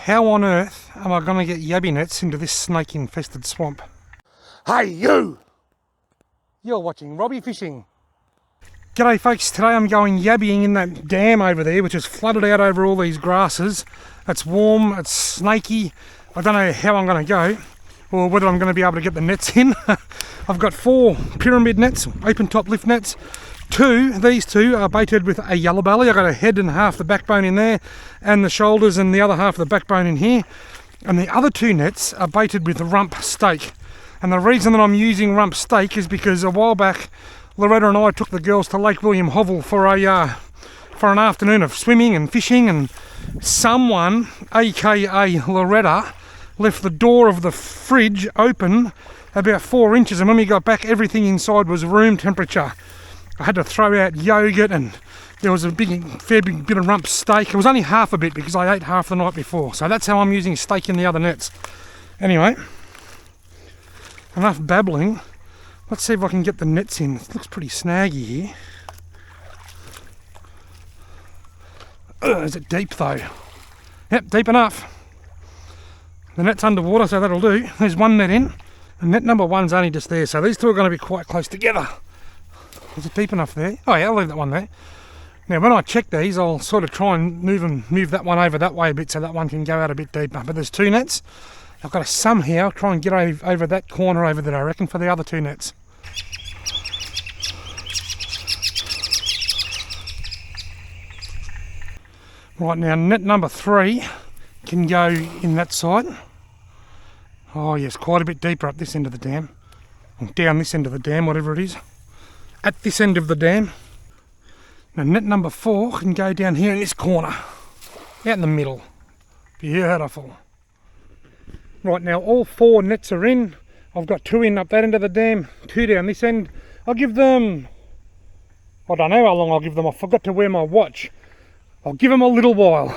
How on earth am I going to get yabby nets into this snake-infested swamp? Hey, you! You're watching Robbie Fishing. G'day folks, today I'm going yabbying in that dam over there, which is flooded out over all these grasses. It's warm, it's snaky. I don't know how I'm going to go, or whether I'm going to be able to get the nets in. I've got 4 pyramid nets, open top lift nets. These two are baited with a yellow belly. I've got a head and half the backbone in there, and the shoulders and the other half of the backbone in here. And the other 2 nets are baited with rump steak. And the reason that I'm using rump steak is because a while back, Loretta and I took the girls to Lake William Hovell for an afternoon of swimming and fishing, and someone, aka Loretta, left the door of the fridge open about 4 inches, and when we got back, everything inside was room temperature. I had to throw out yogurt, and there was a fair big bit of rump steak. It was only half a bit because I ate half the night before, so that's how I'm using steak in the other nets. Anyway, enough babbling. Let's see if I can get the nets in. It looks pretty snaggy here. Is it deep though? Yep, deep enough. The net's underwater, so that'll do. There's 1 net in, and net number 1's only just there, so these 2 are going to be quite close together. Is it deep enough there? Oh yeah, I'll leave that one there. Now when I check these, I'll sort of try and move that one over that way a bit so that one can go out a bit deeper. But there's 2 nets. I've got to somehow try and get over that corner over there, I reckon, for the other 2 nets. Right, now net number 3 can go in that side. Oh yes, quite a bit deeper up this end of the dam. Or down this end of the dam, whatever it is. At this end of the dam. Now net number 4 can go down here in this corner. Out in the middle. Beautiful. Right, now all 4 nets are in. I've got 2 in up that end of the dam, 2 down this end. I'll give them, I don't know how long I'll give them. I forgot to wear my watch. I'll give them a little while.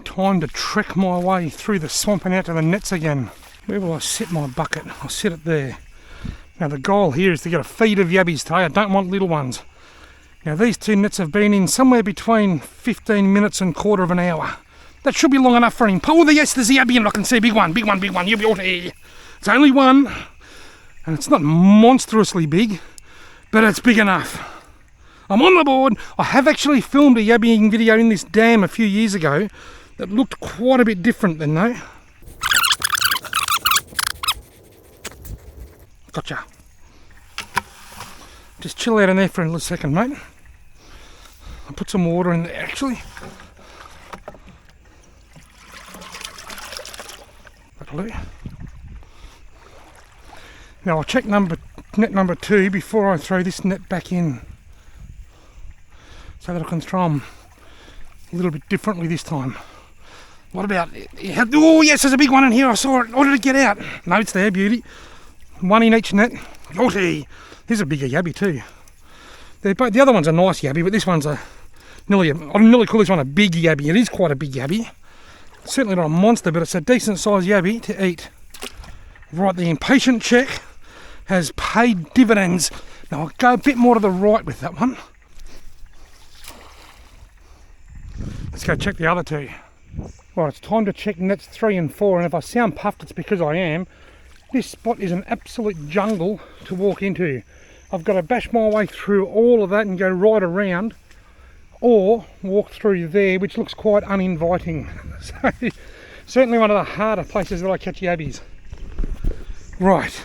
Time to trek my way through the swamp and out to the nets again. Where will I sit my bucket? I'll sit it there. Now the goal here is to get a feed of yabbies today. I don't want little ones. Now these 2 nets have been in somewhere between 15 minutes and quarter of an hour. That should be long enough for him. Oh yes, there's a yabby, and I can see a big one. It's only 1, and it's not monstrously big, but it's big enough. I'm on the board. I have actually filmed a yabbying video in this dam a few years ago that looked quite a bit different then though. Gotcha. Just chill out in there for a little second, mate. I'll put some water in there actually. That'll do. Now I'll check net number 2 before I throw this net back in, so that I can throw them a little bit differently this time. What about, oh yes, there's a big one in here, I saw it, or did it get out? No, it's there, beauty. 1 in each net. Here's a bigger yabby too. The other one's a nice yabby, but this one's I'd nearly call this one a big yabby. It is quite a big yabby. Certainly not a monster, but it's a decent sized yabby to eat. Right, the impatient check has paid dividends. Now I'll go a bit more to the right with that one. Let's go check the other 2. Right, it's time to check nets 3 and 4, and if I sound puffed, it's because I am. This spot is an absolute jungle to walk into. I've got to bash my way through all of that and go right around, or walk through there, which looks quite uninviting. So, certainly one of the harder places that I catch yabbies. Right,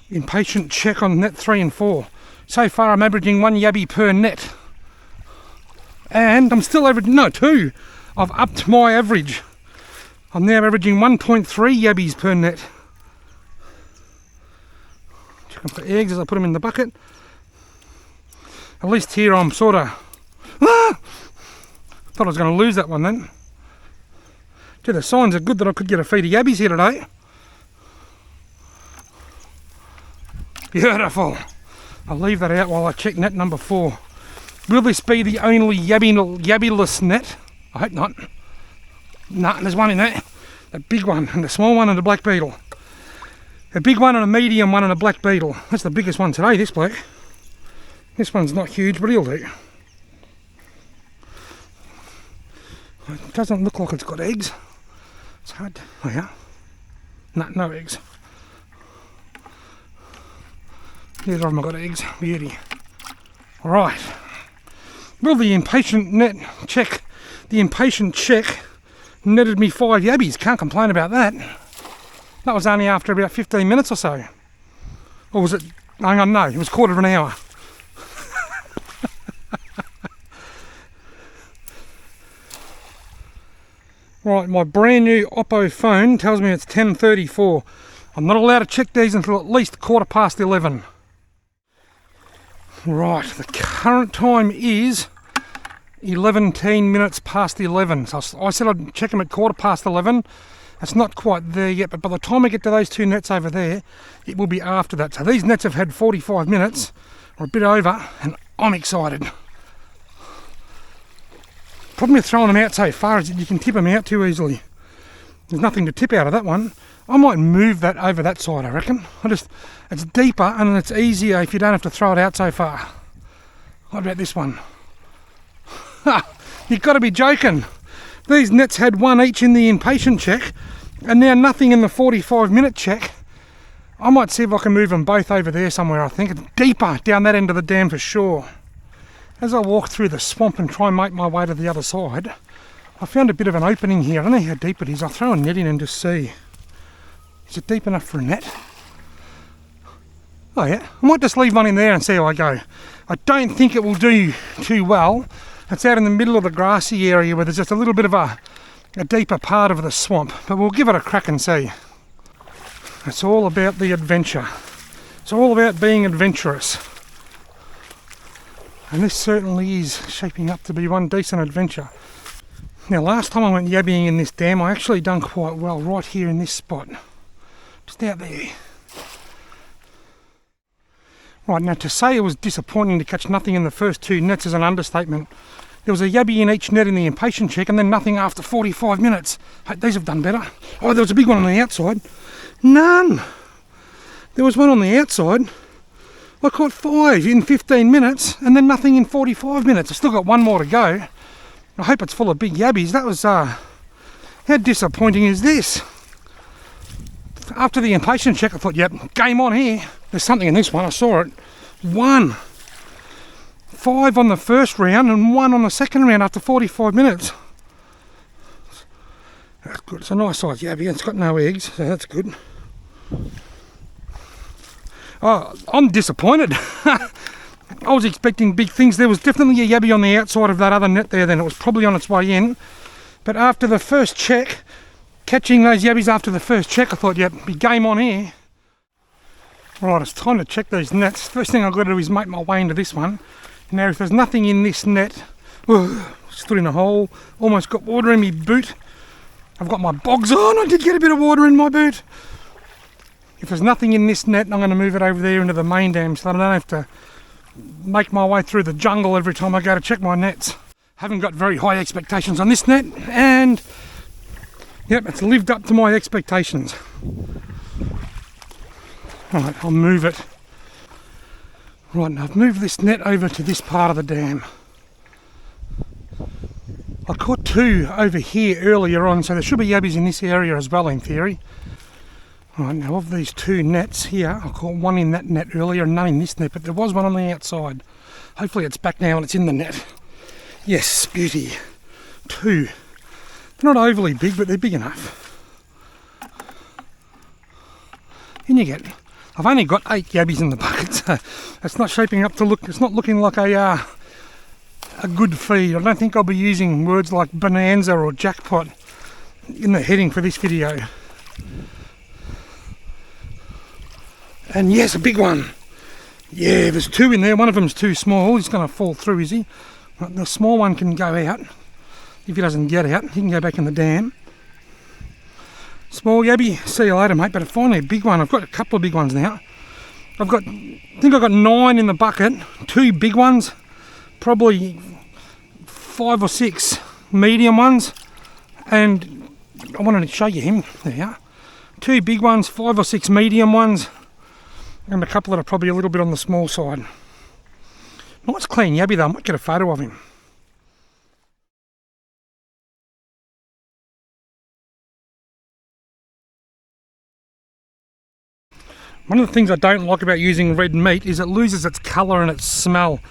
impatient check on net 3 and 4. So far I'm averaging 1 yabby per net. And I'm still averaging, no, 2. I've upped my average. I'm now averaging 1.3 yabbies per net. Check them for eggs as I put them in the bucket. At least here I'm sort of, thought I was going to lose that one then. Gee, the signs are good that I could get a feed of yabbies here today. Beautiful. I'll leave that out while I check net number 4. Will this be the only yabbyless net? I hope not. No, there's 1 in there. A big one, and a small one, and a black beetle. A big one and a medium one and a black beetle. That's the biggest one today, this bloke. This one's not huge, but he'll do. It doesn't look like it's got eggs. It's hard to... Oh yeah. No eggs. Neither of them have got eggs. Beauty. Alright. Well, the impatient check netted me 5 yabbies. Can't complain about that. That was only after about 15 minutes or so. Or was it... Hang on, no. It was a quarter of an hour. Right, my brand new Oppo phone tells me it's 10:34. I'm not allowed to check these until at least 11:15. Right, the current time is 11 minutes past 11. So I said I'd check them at 11:15. It's not quite there yet, but by the time I get to those 2 nets over there, it will be after that. So these nets have had 45 minutes, or a bit over, and I'm excited. Problem with throwing them out so far is that you can tip them out too easily. There's nothing to tip out of that one. I might move that over that side, I reckon. It's deeper and it's easier if you don't have to throw it out so far. What about this one? You've got to be joking. These nets had 1 each in the impatient check, and now nothing in the 45-minute check. I might see if I can move them both over there somewhere, I think. It's deeper down that end of the dam for sure. As I walk through the swamp and try and make my way to the other side, I found a bit of an opening here. I don't know how deep it is. I'll throw a net in and just see. Is it deep enough for a net? Oh yeah, I might just leave one in there and see how I go. I don't think it will do too well. It's out in the middle of the grassy area where there's just a little bit of a deeper part of the swamp, but we'll give it a crack and see. It's all about the adventure. It's all about being adventurous. And this certainly is shaping up to be one decent adventure. Now, last time I went yabbying in this dam, I actually done quite well right here in this spot. Just out there. Right, now to say it was disappointing to catch nothing in the first 2 nets is an understatement. There was a yabby in each net in the impatient check and then nothing after 45 minutes. Hey, these have done better. Oh, there was a big one on the outside. None. There was one on the outside. I caught 5 in 15 minutes and then nothing in 45 minutes. I've still got 1 more to go. I hope it's full of big yabbies. That was, how disappointing is this? After the impatient check, I thought, yep, game on here. There's something in this one, I saw it. 1. 5 on the first round and 1 on the second round after 45 minutes. That's good. It's a nice size yabby. It's got no eggs, so that's good. Oh, I'm disappointed. I was expecting big things. There was definitely a yabby on the outside of that other net there, then it was probably on its way in. But after the first check, catching those yabbies after the first check, I thought, yep, be game on here. Right, it's time to check these nets. First thing I've got to do is make my way into this one. Now, if there's nothing in this net, stood in a hole, almost got water in my boot. I've got my bogs on, I did get a bit of water in my boot. If there's nothing in this net, I'm going to move it over there into the main dam so that I don't have to make my way through the jungle every time I go to check my nets. Haven't got very high expectations on this net, and yep, it's lived up to my expectations. Right, I'll move it. Right, now I've moved this net over to this part of the dam. I caught 2 over here earlier on, so there should be yabbies in this area as well in theory. Right, now of these 2 nets here, I caught 1 in that net earlier and none in this net, but there was one on the outside. Hopefully it's back now and it's in the net. Yes, beauty. 2. They're not overly big, but they're big enough. In you get. I've only got 8 yabbies in the bucket, so it's not shaping up to look, it's not looking like a good feed. I don't think I'll be using words like bonanza or jackpot in the heading for this video. And yes, a big one. Yeah, there's 2 in there. One of them's too small. He's going to fall through, is he? The small one can go out. If he doesn't get out, he can go back in the dam. Small yabby, see you later, mate. But finally a big one. I've got a couple of big ones now. I think I've got 9 in the bucket. 2 big ones. Probably 5 or 6 medium ones. And I wanted to show you him. There you are. 2 big ones, 5 or 6 medium ones. And a couple that are probably a little bit on the small side. Nice clean yabby though. I might get a photo of him. One of the things I don't like about using red meat is it loses its colour and its smell.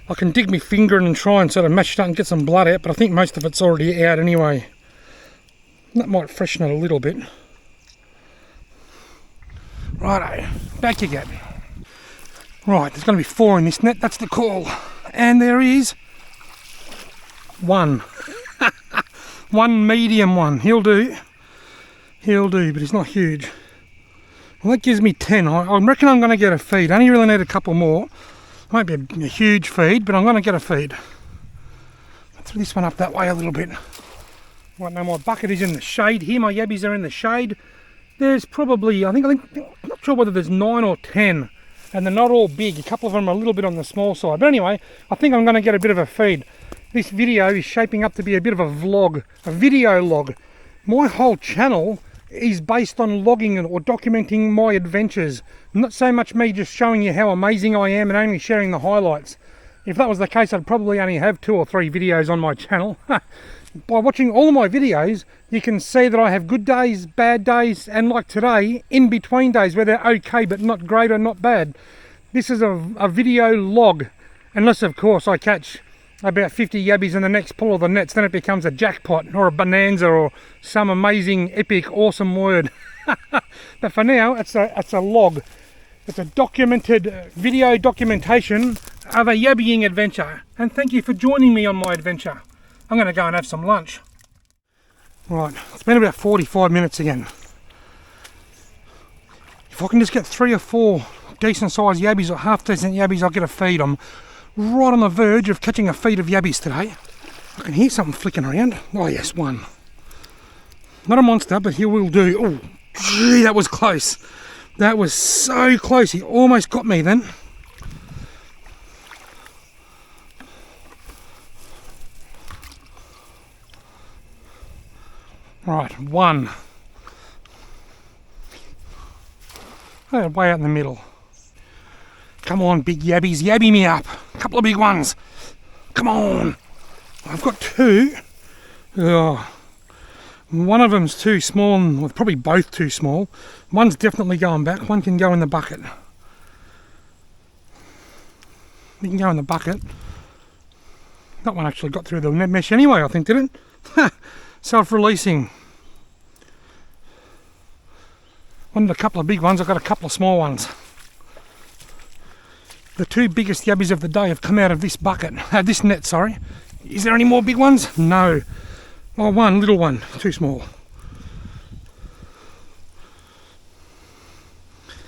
I can dig my finger in and try and sort of mash it up and get some blood out, but I think most of it's already out anyway. That might freshen it a little bit. Righto, back you get. Right, there's going to be 4 in this net, that's the call. And there is 1. One medium one, he'll do. He'll do, but he's not huge. Well, that gives me 10. I reckon I'm going to get a feed. I only really need a couple more. Won't be a huge feed, but I'm going to get a feed. I'll throw this one up that way a little bit. Right, now my bucket is in the shade here. My yabbies are in the shade. There's probably, I think, I'm not sure whether there's 9 or 10. And they're not all big. A couple of them are a little bit on the small side. But anyway, I think I'm going to get a bit of a feed. This video is shaping up to be a bit of a vlog, a video log. My whole channel is based on logging or documenting my adventures. Not so much me just showing you how amazing I am and only sharing the highlights. If that was the case, I'd probably only have 2 or 3 videos on my channel. By watching all of my videos, you can see that I have good days, bad days, and like today, in between days where they're okay but not great or not bad. This is a video log, unless of course I catch about 50 yabbies in the next pull of the nets, then it becomes a jackpot or a bonanza or some amazing, epic, awesome word. But for now, it's a log. It's a documented video documentation of a yabbying adventure. And thank you for joining me on my adventure. I'm going to go and have some lunch. Right, it's been about 45 minutes again. If I can just get 3 or 4 decent sized yabbies or half decent yabbies, I'll get a feed. I'm right on the verge of catching a feed of yabbies today. I can hear something flicking around. Oh yes, 1. Not a monster, but he will do. Oh, gee, that was close. That was so close. He almost got me then. Right, 1. Oh, way out in the middle. Come on, big yabbies, yabby me up. A couple of big ones. Come on. I've got 2. Oh, one of them's too small, well, probably both too small. One's definitely going back. One can go in the bucket. You can go in the bucket. That one actually got through the net mesh anyway, I think, did it? Self-releasing. Wanted a couple of big ones, I've got a couple of small ones. The 2 biggest yabbies of the day have come out of this bucket, this net, sorry. Is there any more big ones? No. Oh, 1 little one, too small.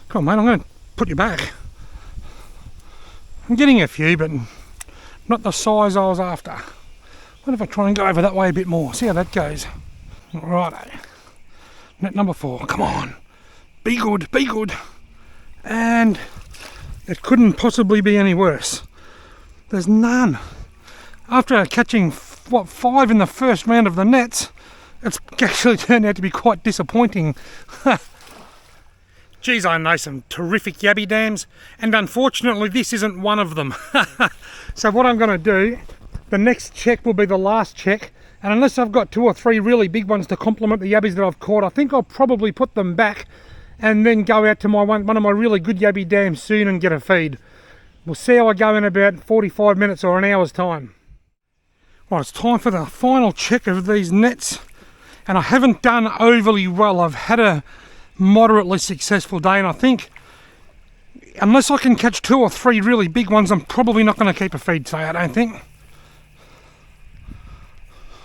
Come on, mate, I'm going to put you back. I'm getting a few, but not the size I was after. What if I try and go over that way a bit more? See how that goes. Righto. Net number 4, come on. Be good, be good. And it couldn't possibly be any worse. There's none. After catching, 5 in the first round of the nets, it's actually turned out to be quite disappointing. Geez, I know some terrific yabby dams, and unfortunately this isn't one of them. So what I'm going to do, the next check will be the last check, and unless I've got 2 or 3 really big ones to complement the yabbies that I've caught, I think I'll probably put them back and then go out to my one of my really good yabby dams soon and get a feed. We'll see how I go in about 45 minutes or an hour's time. Right, it's time for the final check of these nets, and I haven't done overly well. I've had a moderately successful day, and I think unless I can catch 2 or 3 really big ones, I'm probably not going to keep a feed today, I don't think.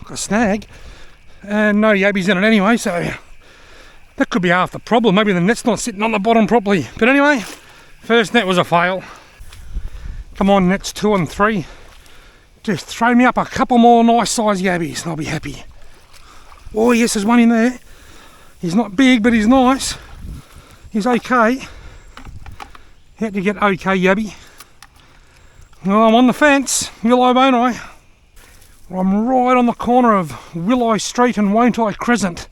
Got a snag, and no yabbies in it anyway, so that could be half the problem. Maybe the net's not sitting on the bottom properly. But anyway, first net was a fail. Come on, nets 2 and 3. Just throw me up a couple more nice size yabbies and I'll be happy. Oh yes, there's one in there. He's not big, but he's nice. He's okay. How do you get okay, yabby? Well, I'm on the fence. Will I, won't I? I'm right on the corner of Will I Street and Won't I Crescent.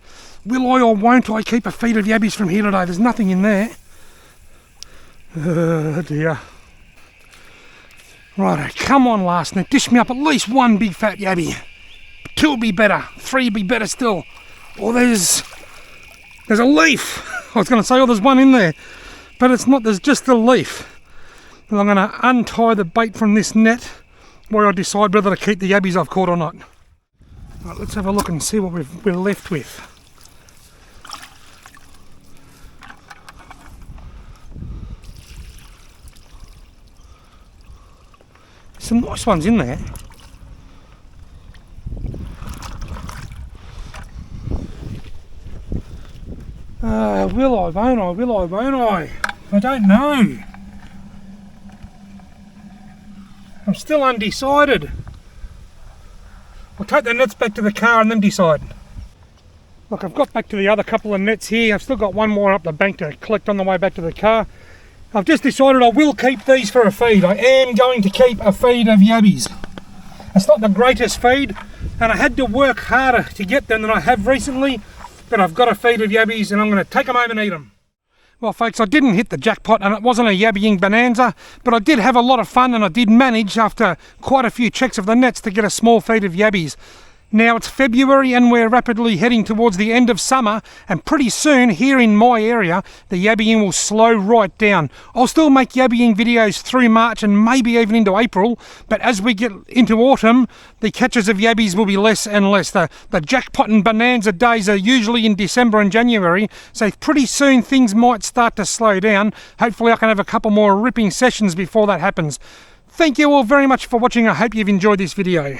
Will I or won't I keep a feed of yabbies from here today? There's nothing in there. Oh dear. Righto, come on last net. Dish me up at least 1 big fat yabby. 2 would be better. 3 would be better still. Oh, there's a leaf. I was going to say, oh, there's one in there. but it's not, there's just the leaf. And I'm going to untie the bait from this net while I decide whether to keep the yabbies I've caught or not. Right, let's have a look and see what we're left with. Some nice ones in there. Will I, won't I, will I, won't I? I don't know. I'm still undecided. I'll take the nets back to the car and then decide. Look, I've got back to the other couple of nets here. I've still got one more up the bank to collect on the way back to the car. I've just decided I will keep these for a feed. I am going to keep a feed of yabbies. It's not the greatest feed, and I had to work harder to get them than I have recently, but I've got a feed of yabbies and I'm going to take them home and eat them. Well folks, I didn't hit the jackpot and it wasn't a yabbying bonanza, but I did have a lot of fun and I did manage, after quite a few checks of the nets, to get a small feed of yabbies. Now it's February and we're rapidly heading towards the end of summer, and pretty soon here in my area the yabbying will slow right down. I'll still make yabbying videos through March and maybe even into April, but as we get into autumn the catches of yabbies will be less and less. The jackpot and bonanza days are usually in December and January, so pretty soon things might start to slow down. Hopefully I can have a couple more ripping sessions before that happens. Thank you all very much for watching. I hope you've enjoyed this video.